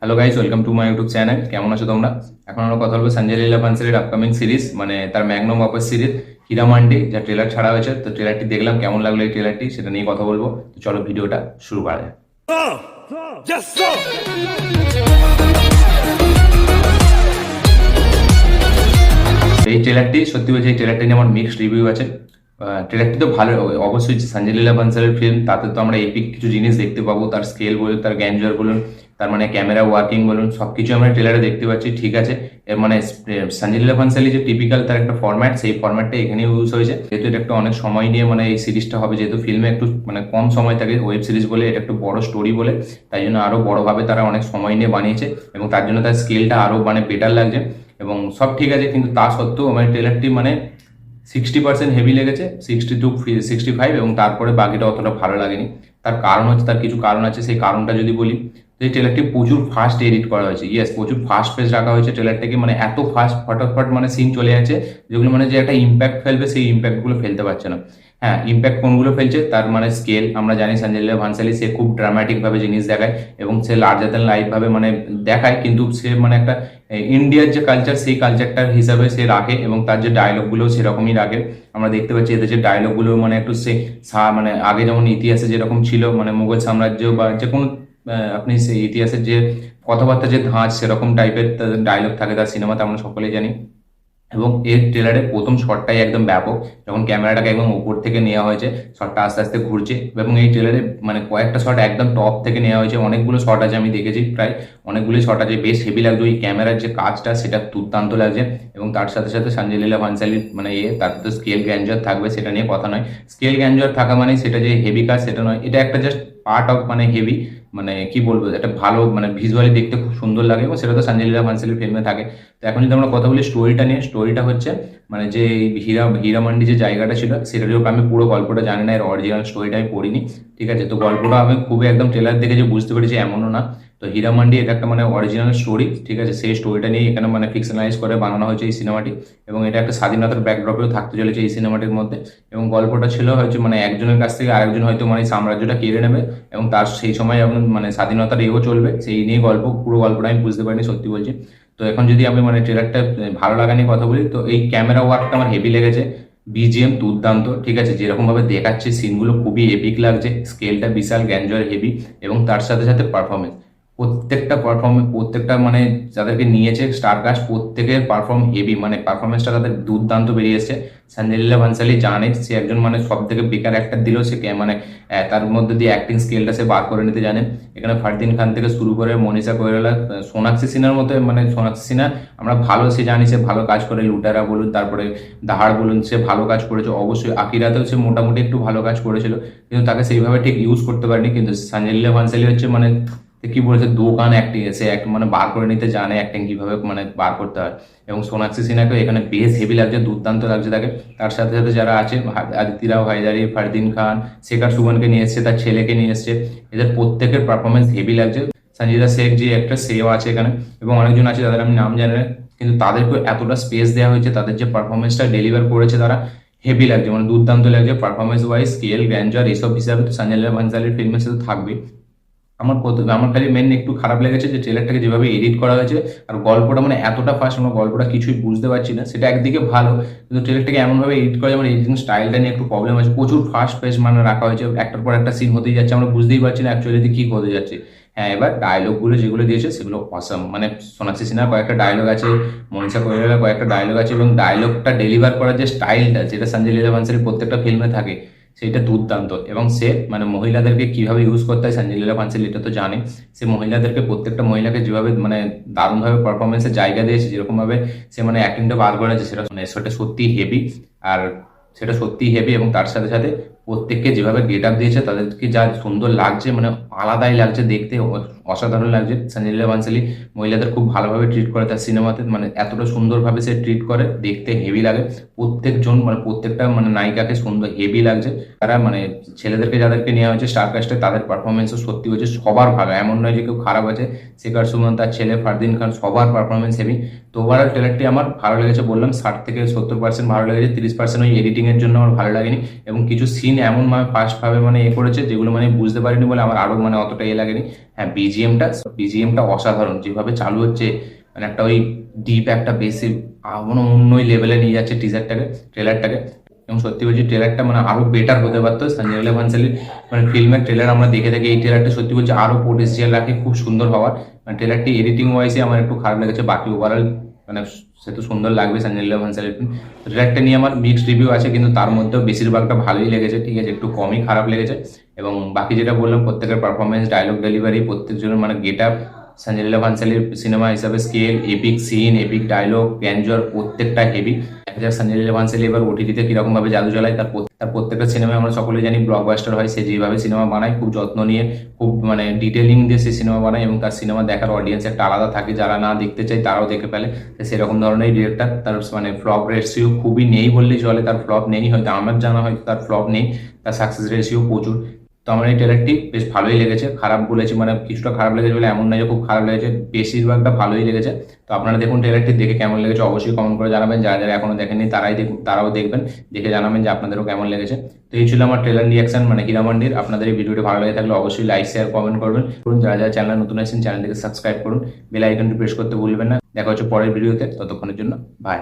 Hello guys, welcome to my YouTube channel. কেমন আছো তোমরা? এখন আমরা কথা বলবো সঞ্জয় লীলা বানসালির আপকামিং সিরিজ, মানে তার ম্যাগনাম অপাস সিরিজ হীরা মান্ডি, যা ট্রেলার ছাড়া হয়েছে। তো ট্রেলারটি দেখলাম, কেমন লাগলো এই ট্রেলারটি সেটা নিয়ে কথা বলবো। তো চলো ভিডিওটা শুরু করা যায়। এই ট্রেলারটি সত্যি বলছি, এই ট্রেলারটি নিয়ে আমার মিক্সড রিভিউ আছে। ট্রেলারটি তো ভালো, অবশ্যই সঞ্জয় লীলা বানসালের ফিল্ম, তাতে তো আমরা এপিক কিছু জিনিস দেখতে পাবো। তার স্কেল বলুন, তার গ্যাঞ্জার বলুন, তার মানে ক্যামেরা ওয়ার্কিং বলুন, সবকিছু আমরা ট্রেলারে দেখতে পাচ্ছি। ঠিক আছে, এর মানে সঞ্জয় লীলা বানসালি যে টিপিক্যাল তার একটা ফরম্যাট, সেই ফরম্যাটটা এখানে ইউজ হয়েছে। যেহেতু এটা একটা অনেক সময় নিয়ে মানে এই সিরিজটা হবে, যেহেতু ফিল্মে একটু মানে কম সময় থাকে, ওয়েব সিরিজ বলে এটা একটু বড় স্টোরি বলে, তাই জন্য আরো বড়ভাবে তারা অনেক সময় নিয়ে বানিয়েছে এবং তার জন্য তার স্কেলটা আরো মানে বেটার লাগছে এবং সব ঠিক আছে। কিন্তু তা সত্ত্বেও মানে ট্রেলারটি মানে 60% হেভি লেগেছে, 60 to 65, এবং তারপরে বাকিটা অতটা ভালো লাগেনি। তার কারণ হচ্ছে, তার কিছু কারণ আছে। সেই কারণটা যদি বলি, তো এই ট্রেলারটি প্রচুর ফাস্ট এডিট করা হয়েছে। ইয়েস, প্রচুর ফাস্ট পেস রাখা হয়েছে ট্রেলারটাকে, মানে এত ফাস্ট ফটাফট মানে সিন চলে যাচ্ছে, যেগুলো মানে যে একটা ইম্প্যাক্ট ফেলবে সেই ইম্প্যাক্টগুলো ফেলতে পারছে না। হ্যাঁ, ইম্প্যাক্ট কোনগুলো ফেলছে, তার মানে স্কেল। আমরা জানি সঞ্জয় লীলা ভানসালি সে খুব ড্রামাটিক ভাবে জিনিস দেখায় এবং সে লার্জার দ্যান লাইফ ভাবে মানে দেখায়, কিন্তু সে মানে একটা ইন্ডিয়ার যে কালচার, সেই কালচারটার হিসাবে সে রাখে এবং তার যে ডায়লগগুলো সেরকমই রাখে। আমরা দেখতে পাচ্ছি এদের যে ডায়লগগুলো মানে একটু সে মানে আগে যেমন ইতিহাসে যেরকম ছিল, মানে মুঘল সাম্রাজ্য বা যে কোনো আপনি সেই ইতিহাসের যে কথাবার্তা যে ধাঁচ, সেরকম টাইপের ডায়লগ থাকে তার সিনেমাতে, আমরা সকলেই জানি। এবং এর ট্রেলারে প্রথম শটটাই একদম ব্যাপক, যখন ক্যামেরাটাকে একদম উপর থেকে নেওয়া হয়েছে, শটটা আস্তে আস্তে ঘুরছে এবং এই ট্রেলারে মানে কয়েকটা শট একদম টপ থেকে নেওয়া হয়েছে। অনেকগুলো শট আছে, আমি দেখেছি প্রায় অনেকগুলি শট আছে, বেশ হেভি লাগছে। ওই ক্যামেরার যে কাজটা সেটা দুর্দান্ত লাগছে এবং তার সাথে সাথে সঞ্জয় লীলা ভানসালির মানে তার তো স্কেল গ্যাঞ্জার থাকবে, সেটা নিয়ে কথা নয়। স্কেল গ্যাঞ্জার থাকা মানে সেটা যে হেভি কাজ সেটা নয়, এটা একটা জাস্ট পার্ট অফ মানে হেভি, মানে কি বলবো, একটা ভালো মানে ভিজুয়ালি দেখতে খুব সুন্দর লাগে এবং সেটা তো সঞ্জয় লীলা ভানসালির ফিল্মে থাকে। তো এখন যদি আমরা কথা বলি স্টোরিটা নিয়ে, স্টোরিটা হচ্ছে মানে যে এই হীরামান্ডি যে জায়গাটা ছিল, সেটার উপর আমি পুরো গল্পটা জানি না, এর অরিজিনাল স্টোরিটা আমি পড়িনি। ঠিক আছে, তো গল্পটা আমি খুবই একদম ট্রেলার দেখে যে বুঝতে পেরেছি এমনও না। তো হীরামান্ডি এটা একটা মানে অরিজিনাল স্টোরি, ঠিক আছে, সেই স্টোরিটা নিয়ে এখানে মানে ফিকশনালাইজ করে বানানো হয়েছে এই সিনেমাটি এবং এটা একটা স্বাধীনতার ব্যাকড্রপেও থাকতে চলেছে এই সিনেমাটির মধ্যে। এবং গল্পটা ছিল হচ্ছে মানে একজনের কাছ থেকে আরেকজন হয়তো মানে সাম্রাজ্যটা কেড়ে নেবে এবং তার সেই সময় এখন মানে স্বাধীনতার এও চলবে, সেই নিয়ে গল্প। পুরো গল্পটা আমি বুঝতে পারিনি, সত্যি বলছি। তো এখন যদি আমি মানে ট্রেলারটা ভালো লাগা নিয়ে কথা বলি, তো এই ক্যামেরা ওয়ার্কটা আমার হেভি লেগেছে। বিজিএম দুর্দান্ত, ঠিক আছে, যেরকম ভাবে দেখাচ্ছে সিনগুলো খুবই এপিক লাগছে, স্কেলটা বিশাল গ্যাঞ্জয় হেভি এবং তার সাথে সাথে পারফরমেন্স, প্রত্যেকটা মানে যাদেরকে নিয়েছে স্টার কাস্ট, প্রত্যেকের পারফর্ম হেভি, মানে পারফরমেন্সটা তাদের দুর্দান্ত বেরিয়ে এসেছে। সঞ্জয় লীলা ভানসালি জানে সে একজন মানে সব থেকে বেকার অ্যাক্টার দিলেও সে মানে তার মধ্যে দিয়ে অ্যাক্টিং স্কিলটা সে বার করে নিতে জানে। এখানে ফারদিন খান থেকে শুরু করে মনীষা কৈরালা, সোনাক্ষী সিনহার মতো, মানে সোনাক্ষী সিনহা আমরা ভালো সে জানি সে ভালো কাজ করে, লুটারা বলুন, তারপরে দাহাড় বলুন, সে ভালো কাজ করেছে। অবশ্যই আকিরাতেও সে মোটামুটি একটু ভালো কাজ করেছিল, কিন্তু তাকে সেইভাবে ঠিক ইউজ করতে পারেনি। কিন্তু সঞ্জয় লীলা ভানসালি হচ্ছে মানে কি বলেছে, দোকান অ্যাক্টিং, সে মানে বার করে নিতে জানে অ্যাক্টিং কিভাবে মানে বার করতে হয়। এবং সোনাক্ষী সিনহাকে এখানে বেশ হেভি লাগছে, দুর্দান্ত লাগছে তাকে। তার সাথে সাথে যারা আছে, আদিতি রাও হায়দারি, ফারদিন খান, শেখার সুমনকে নিয়ে এসছে, তার ছেলেকে নিয়ে এসছে, এদের প্রত্যেকের পারফরমেন্স হেভি লাগছে। সঞ্জিদা শেখ যে একটা সেও আছে এখানে এবং অনেকজন আছে যাদের আমি নাম জানি না, কিন্তু তাদেরকে এতটা স্পেস দেওয়া হয়েছে, তাদের যে পারফরমেন্সটা ডেলিভার করেছে তারা হেভি লাগছে, মানে দুর্দান্ত লাগছে পারফরমেন্স ওয়াইজ। স্কেল গ্র্যান্ডার এইসব হিসাবে তো সঞ্জয় লীলা ভানসালির ফিল্মের সাথে থাকবে। আমার খালি মেন একটু খারাপ লেগেছে যে ট্রেলারটাকে যেভাবে এডিট করা হয়েছে আর গল্পটা মানে এতটা ফাস্ট, আমরা গল্পটা কিছুই বুঝতে পারছি না। সেটা একদিকে ভালো, কিন্তু ট্রেলারটাকে এমনভাবে এডিট করা, যেমন এডিটিং স্টাইলটা নিয়ে একটু প্রবলেম আছে। প্রচুর ফাস্ট পেস মানে রাখা হয়েছে, একটার পর একটা সিন হতেই যাচ্ছে, আমরা বুঝতেই পারছি না অ্যাকচুয়ালি কি হতে যাচ্ছে। হ্যাঁ, এবার ডায়লগগুলো যেগুলো দিয়েছে সেগুলো অসাম, মানে সোনাক্ষী সিনহার কয়েকটা ডায়লগ আছে, মনীষা কৈরালার কয়েকটা ডায়লগ আছে এবং ডায়লগটা ডেলিভার করার যে স্টাইলটা, যেটা সঞ্জয় লীলা ভানসালির প্রত্যেকটা ফিল্মে থাকে, সেটা দুর্দান্ত। এবং সে মানে মহিলাদেরকে কিভাবে ইউজ করতে হয়, সঞ্জয় লীলা ভানসালি এটা তো জানে। সে মহিলাদেরকে, প্রত্যেকটা মহিলাকে যেভাবে মানে দারুণভাবে পারফরমেন্সের জায়গা দিয়েছে, যেরকম ভাবে সে মানে অ্যাক্টিংটা বার করেছে, সেটা মানে সেটা সত্যি হেভি। আর সেটা সত্যি হেভি এবং তার সাথে সাথে প্রত্যেককে যেভাবে গেট আপ দিয়েছে, তাদেরকে যা সুন্দর লাগছে, মানে আলাদাই লাগছে দেখতে, অসাধারণ লাগছে। সঞ্জয় লীলা ভানসালি মহিলাদের খুব ভালোভাবে ট্রিট করে তার সিনেমাতে, মানে এতটা সুন্দরভাবে সে ট্রিট করে, দেখতে হেভি লাগে। প্রত্যেকজন মানে প্রত্যেকটা মানে নায়িকাকে সুন্দর হেভি লাগছে। তারা মানে ছেলেদেরকে যাদেরকে নেওয়া হয়েছে স্টার কাস্টে, তাদের পারফরমেন্সও সত্যি হয়েছে সবার ভালো, এমন নয় যে কেউ খারাপ আছে। শেখার সুমন, তার ছেলে ফারদিন খান, সবার পারফরমেন্স হেভি। তো ওভারঅল ট্রেলারটি আমার ভালো লেগেছে, বললাম 60 থেকে 70% ভালো লেগেছে, 30% ওই এডিটিং এর জন্য আমার ভালো লাগেনি এবং কিছু সিন এমন মানে ফাস্ট ভাবে মানে করেছে, যেগুলো মানে বুঝতে পারিনি বলে আমার আরো মানে অতটা ইয়ে লাগেনি। হ্যাঁ, বিজিএমটা অসাধারণ, যেভাবে চালু হচ্ছে মানে একটা ওই ডিপ একটা বেসে মানে অন্য লেভেলে নিয়ে যাচ্ছে ট্রেলারটাকে। এবং সত্যি বলছি ট্রেলারটা মানে আরো বেটার হতে পারতো। সঞ্জয় লীলা ভানসালীর মানে ফিল্মের ট্রেলার আমরা দেখে থাকি, এই ট্রেলারটা সত্যি বলছি আরো পোটেনশিয়াল রাখে খুব সুন্দর হওয়ার। মানে ট্রেলারটি এডিটিং ওয়াইজে আমার একটু খারাপ লেগেছে, বাকি ওভারঅল মানে সে তো সুন্দর লাগবে সঞ্জয় লীলা ভানসালীর ফিল্ম। ট্রেলারটা নিয়ে আমার মিক্সড রিভিউ আছে, কিন্তু তার মধ্যেও বেশিরভাগটা ভালোই লেগেছে, ঠিক আছে, একটু কমই খারাপ লেগেছে। এবং বাকি যেটা বললাম প্রত্যেকের পারফরমেন্স, ডায়লগ ডেলিভারি, প্রত্যেকজনের মানে গেট আপ, সঞ্জয় লীলা ভানসালীর সিনেমা হিসাবে scale, epic scene, epic dialogue, গ্যাঞ্জর প্রত্যেকটা হেভি। দেখা যাক সঞ্জয় লীলা ভানসালী এবার ওটিটিতে কিরকম ভাবে জাদু চালায়। তার প্রত্যেকটা সিনেমায় আমরা সকলে জানি ব্লকবাস্টার হয়। সে যেভাবে সিনেমা বানায় খুব যত্ন নিয়ে, খুব মানে ডিটেলিং দিয়ে সে সিনেমা বানায়, এবং তার সিনেমা দেখার অডিয়েন্স একটা আলাদা থাকে, যারা না দেখতে চায় তারাও দেখে ফেলে। সেরকম ধরনের ডিরেক্টর। তার মানে ফ্লপ রেশিও খুবই নেই বললেই চলে, তার ফ্লপ নেই, হয়তো আমার জানা হয়তো তার ফ্লপ নেই, তার সাকসেস রেশিও প্রচুর। তো আমার এই ট্রেলারটি বেশ ভালোই লেগেছে। খারাপ বলেছি মানে কিছুটা খারাপ লেগেছে বলে এমন নয় যে খুব খারাপ লেগেছে, বেশিরভাগটা ভালোই লেগেছে। তো আপনারা দেখুন ট্রেলারটি, দেখে কেমন লেগেছে অবশ্যই কমেন্ট করে জানাবেন। যারা যারা এখনো দেখেননি তারাও দেখবেন, দেখে জানাবেন যে আপনাদেরও কেমন লেগেছে। তো এই ছিল আমার ট্রেলার রিয়াকশন মানে হীরামান্ডির। আপনাদের এই ভিডিওটি ভালো লেগে থাকলে অবশ্যই লাইক শেয়ার কমেন্ট করবেন। যারা যারা চ্যানেল নতুন আছেন চ্যানেলটিকে সাবস্ক্রাইব করুন, বেল আইকনটি প্রেস করতে ভুলবেন না। দেখা হচ্ছে পরের ভিডিওতে, ততক্ষণের জন্য বাই।